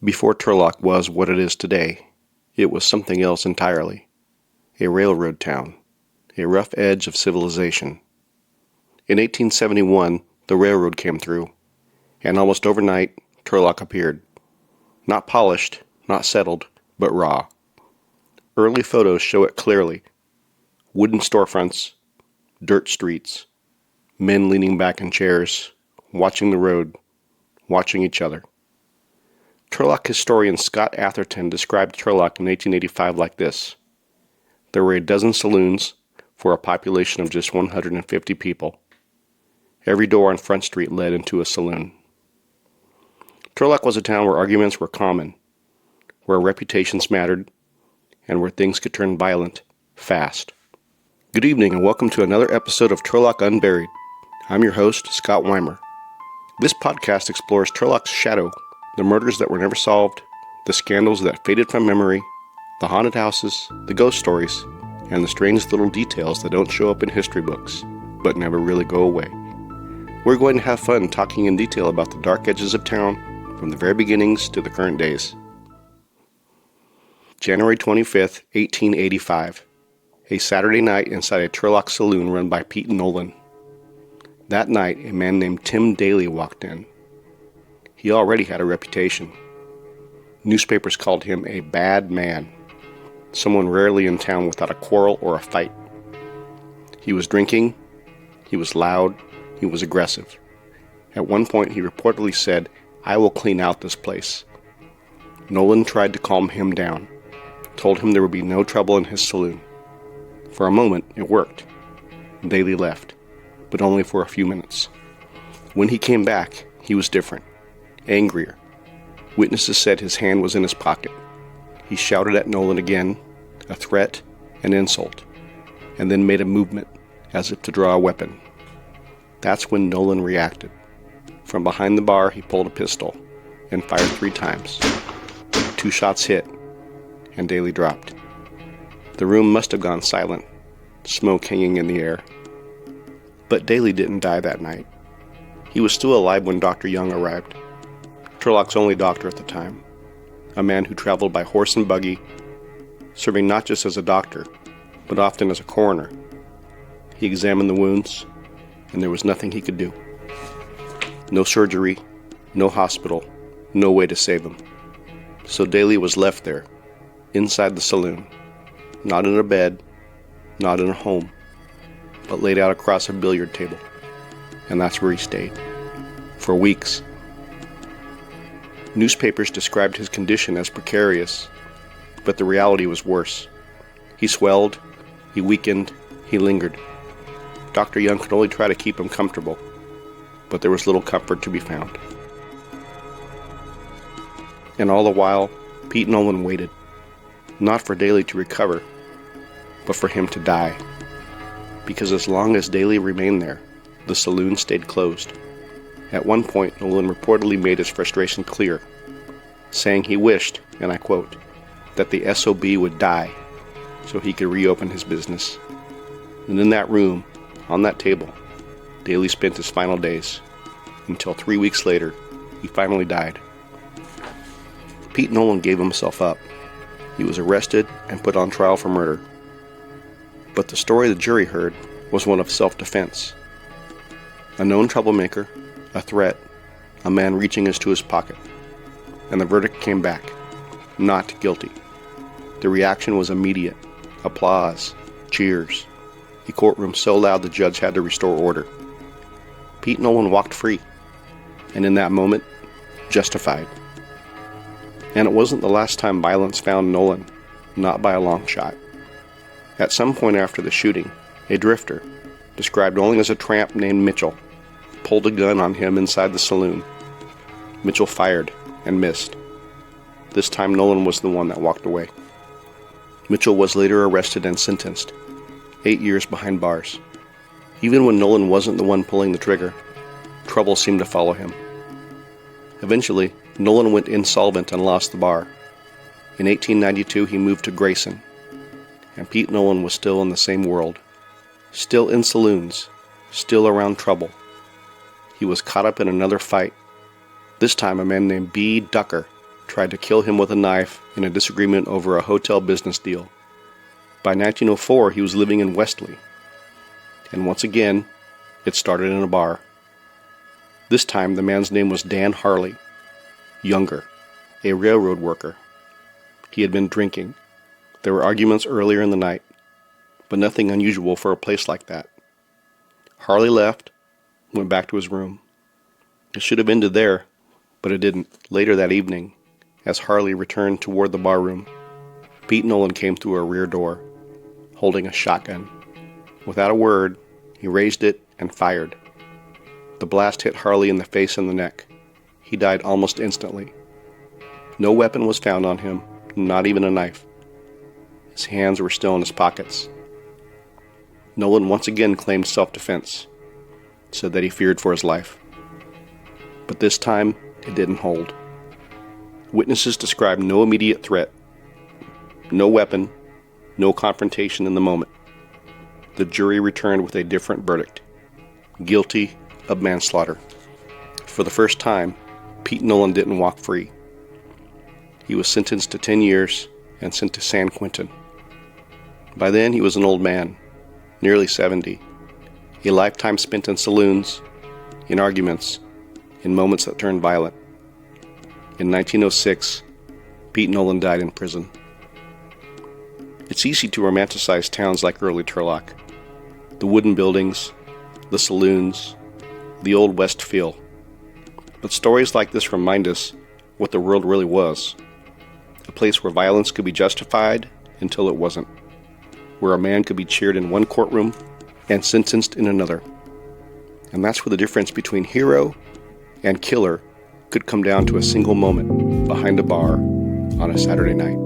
Before Turlock was what it is today, it was something else entirely. A railroad town, a rough edge of civilization. In 1871, the railroad came through, and almost overnight, Turlock appeared. Not polished, not settled, but raw. Early photos show it clearly. Wooden storefronts, dirt streets, men leaning back in chairs, watching the road, watching each other. Turlock historian Scott Atherton described Turlock in 1885 like this. There were a dozen saloons for a population of just 150 people. Every door on Front Street led into a saloon. Turlock was a town where arguments were common, where reputations mattered, and where things could turn violent fast. Good evening and welcome to another episode of Turlock Unburied. I'm your host, Scott Weimer. This podcast explores Turlock's shadow, the murders that were never solved, the scandals that faded from memory, the haunted houses, the ghost stories, and the strange little details that don't show up in history books, but never really go away. We're going to have fun talking in detail about the dark edges of town, from the very beginnings to the current days. January 25th, 1885. A Saturday night inside a Turlock saloon run by Pete Nolan. That night, a man named Tim Dailey walked in. He already had a reputation. Newspapers called him a bad man, someone rarely in town without a quarrel or a fight. He was drinking, he was loud, he was aggressive. At one point, he reportedly said, "I will clean out this place." Nolan tried to calm him down, told him there would be no trouble in his saloon. For a moment, it worked. Dailey left, but only for a few minutes. When he came back, he was different, angrier. Witnesses said his hand was in his pocket. He shouted at Nolan again, a threat, an insult, and then made a movement as if to draw a weapon. That's when Nolan reacted. From behind the bar, he pulled a pistol and fired 3 times. 2 shots hit, and Dailey dropped. The room must have gone silent, smoke hanging in the air. But Dailey didn't die that night. He was still alive when Dr. Young arrived, Turlock's only doctor at the time, a man who traveled by horse and buggy, serving not just as a doctor, but often as a coroner. He examined the wounds, and there was nothing he could do. No surgery, no hospital, no way to save him. So Dailey was left there, inside the saloon, not in a bed, not in a home, but laid out across a billiard table. And that's where he stayed. For weeks. Newspapers described his condition as precarious, but the reality was worse. He swelled, he weakened, he lingered. Dr. Young could only try to keep him comfortable, but there was little comfort to be found. And all the while, Pete Nolan waited, not for Dailey to recover, but for him to die. Because as long as Dailey remained there, the saloon stayed closed. At one point, Nolan reportedly made his frustration clear, saying he wished, and I quote, that the SOB would die so he could reopen his business. And in that room, on that table, Dailey spent his final days, until 3 weeks later, he finally died. Pete Nolan gave himself up. He was arrested and put on trial for murder. But the story the jury heard was one of self-defense. A known troublemaker, a threat, a man reaching into his pocket. And the verdict came back, not guilty. The reaction was immediate. Applause, cheers. A courtroom so loud the judge had to restore order. Pete Nolan walked free, and in that moment, justified. And it wasn't the last time violence found Nolan, not by a long shot. At some point after the shooting, a drifter, described only as a tramp named Mitchell, pulled a gun on him inside the saloon. Mitchell fired and missed. This time Nolan was the one that walked away. Mitchell was later arrested and sentenced, 8 years behind bars. Even when Nolan wasn't the one pulling the trigger, trouble seemed to follow him. Eventually, Nolan went insolvent and lost the bar. In 1892, he moved to Grayson, and Pete Nolan was still in the same world, still in saloons, still around trouble. He was caught up in another fight. This time a man named B. Ducker tried to kill him with a knife in a disagreement over a hotel business deal. By 1904, he was living in Westley. And once again, it started in a bar. This time, the man's name was Dan Harley, younger, a railroad worker. He had been drinking. There were arguments earlier in the night, but nothing unusual for a place like that. Harley left, went back to his room. It should have ended there, but it didn't. Later that evening, as Harley returned toward the barroom, Pete Nolan came through a rear door, holding a shotgun. Without a word, he raised it and fired. The blast hit Harley in the face and the neck. He died almost instantly. No weapon was found on him, not even a knife. His hands were still in his pockets. Nolan once again claimed self-defense, said that he feared for his life. But this time, it didn't hold. Witnesses described no immediate threat, no weapon, no confrontation in the moment. The jury returned with a different verdict: guilty of manslaughter. For the first time, Pete Nolan didn't walk free. He was sentenced to 10 years and sent to San Quentin. By then, he was an old man, nearly 70, a lifetime spent in saloons, in arguments, in moments that turned violent. In 1906, Pete Nolan died in prison. It's easy to romanticize towns like early Turlock. The wooden buildings, the saloons, the Old West feel. But stories like this remind us what the world really was. A place where violence could be justified until it wasn't. Where a man could be cheered in one courtroom and sentenced in another. And that's where the difference between hero and killer could come down to a single moment behind a bar on a Saturday night.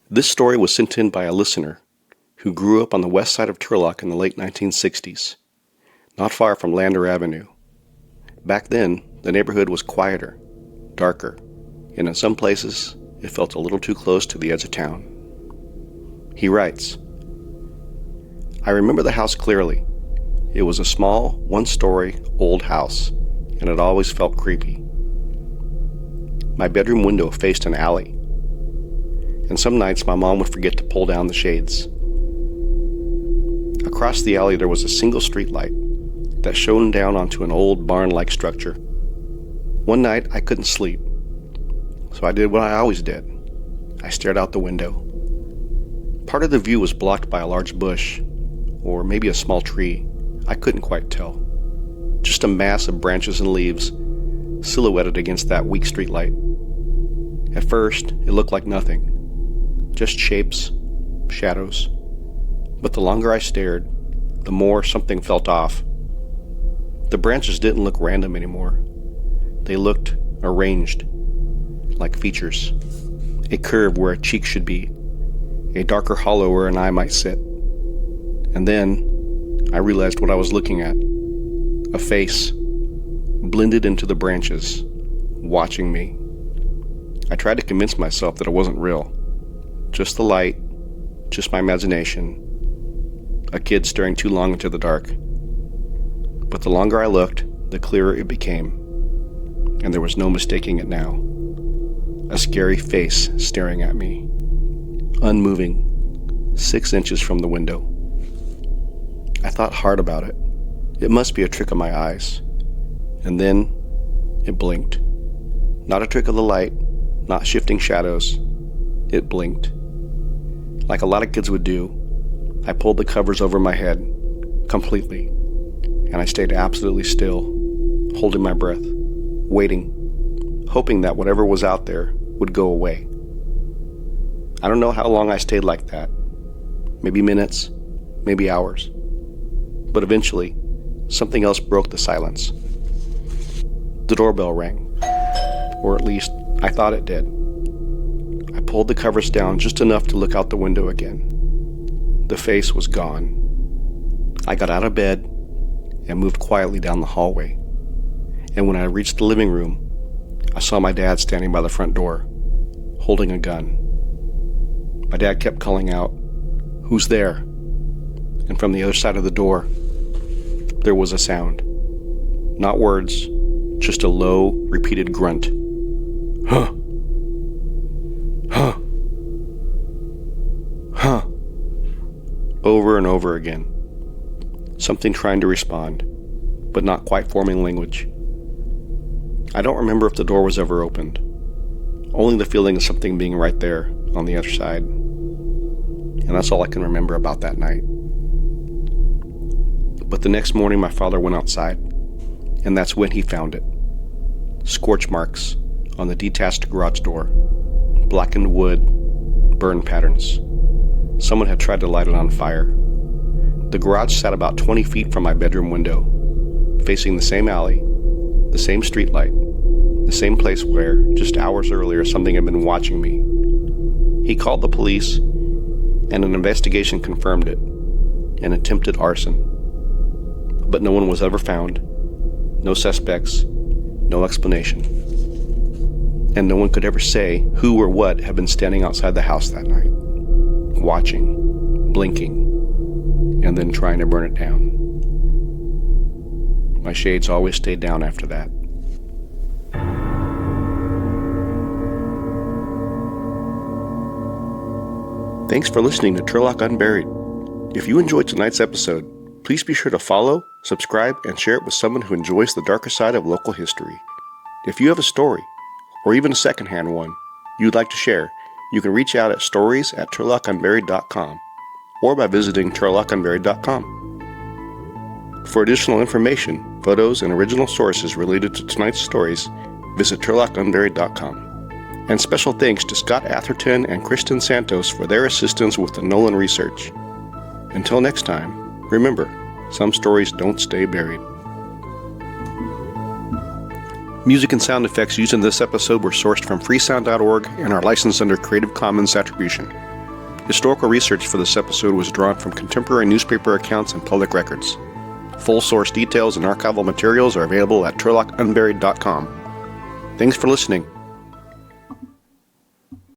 This story was sent in by a listener who grew up on the west side of Turlock in the late 1960s, not far from Lander Avenue. Back then, the neighborhood was quieter, darker, and in some places, it felt a little too close to the edge of town. He writes, I remember the house clearly. It was a small, one-story, old house, and it always felt creepy. My bedroom window faced an alley, and some nights my mom would forget to pull down the shades. Across the alley there was a single street light that shone down onto an old barn-like structure. One night I couldn't sleep, so I did what I always did. I stared out the window. Part of the view was blocked by a large bush, or maybe a small tree. I couldn't quite tell. Just a mass of branches and leaves silhouetted against that weak street light. At first, it looked like nothing. Just shapes, shadows. But the longer I stared, the more something felt off. The branches didn't look random anymore. They looked arranged, like features. A curve where a cheek should be, a darker hollow where an eye might sit. And then I realized what I was looking at. A face, blended into the branches, watching me. I tried to convince myself that it wasn't real. Just the light, just my imagination. A kid staring too long into the dark. But the longer I looked, the clearer it became. And there was no mistaking it now. A scary face staring at me. Unmoving, 6 inches from the window. I thought hard about it. It must be a trick of my eyes. And then, it blinked. Not a trick of the light, not shifting shadows. It blinked. Like a lot of kids would do, I pulled the covers over my head, completely, and I stayed absolutely still, holding my breath, waiting, hoping that whatever was out there would go away. I don't know how long I stayed like that, maybe minutes, maybe hours, but eventually, something else broke the silence. The doorbell rang, or at least I thought it did. I pulled the covers down just enough to look out the window again. The face was gone. I got out of bed and moved quietly down the hallway. And when I reached the living room, I saw my dad standing by the front door, holding a gun. My dad kept calling out, "Who's there?" And from the other side of the door, there was a sound. Not words, just a low, repeated grunt. Huh. Huh. Huh. Over and over again. Something trying to respond, but not quite forming language. I don't remember if the door was ever opened. Only the feeling of something being right there on the other side. And that's all I can remember about that night. But the next morning my father went outside, and that's when he found it. Scorch marks on the detached garage door, blackened wood, burn patterns. Someone had tried to light it on fire. The garage sat about 20 feet from my bedroom window, facing the same alley, the same streetlight, the same place where, just hours earlier, something had been watching me. He called the police, and an investigation confirmed it, an attempted arson. But no one was ever found, no suspects, no explanation. And no one could ever say who or what had been standing outside the house that night, watching, blinking, and then trying to burn it down. My shades always stayed down after that. Thanks for listening to Turlock Unburied. If you enjoyed tonight's episode, please be sure to follow, subscribe, and share it with someone who enjoys the darker side of local history. If you have a story, or even a secondhand one, you'd like to share, you can reach out at stories@turlockunburied.com or by visiting turlockunburied.com. For additional information, photos, and original sources related to tonight's stories, visit turlockunburied.com. And special thanks to Scott Atherton and Kristen Santos for their assistance with the Nolan research. Until next time, remember, some stories don't stay buried. Music and sound effects used in this episode were sourced from freesound.org and are licensed under Creative Commons Attribution. Historical research for this episode was drawn from contemporary newspaper accounts and public records. Full source details and archival materials are available at turlockunburied.com. Thanks for listening.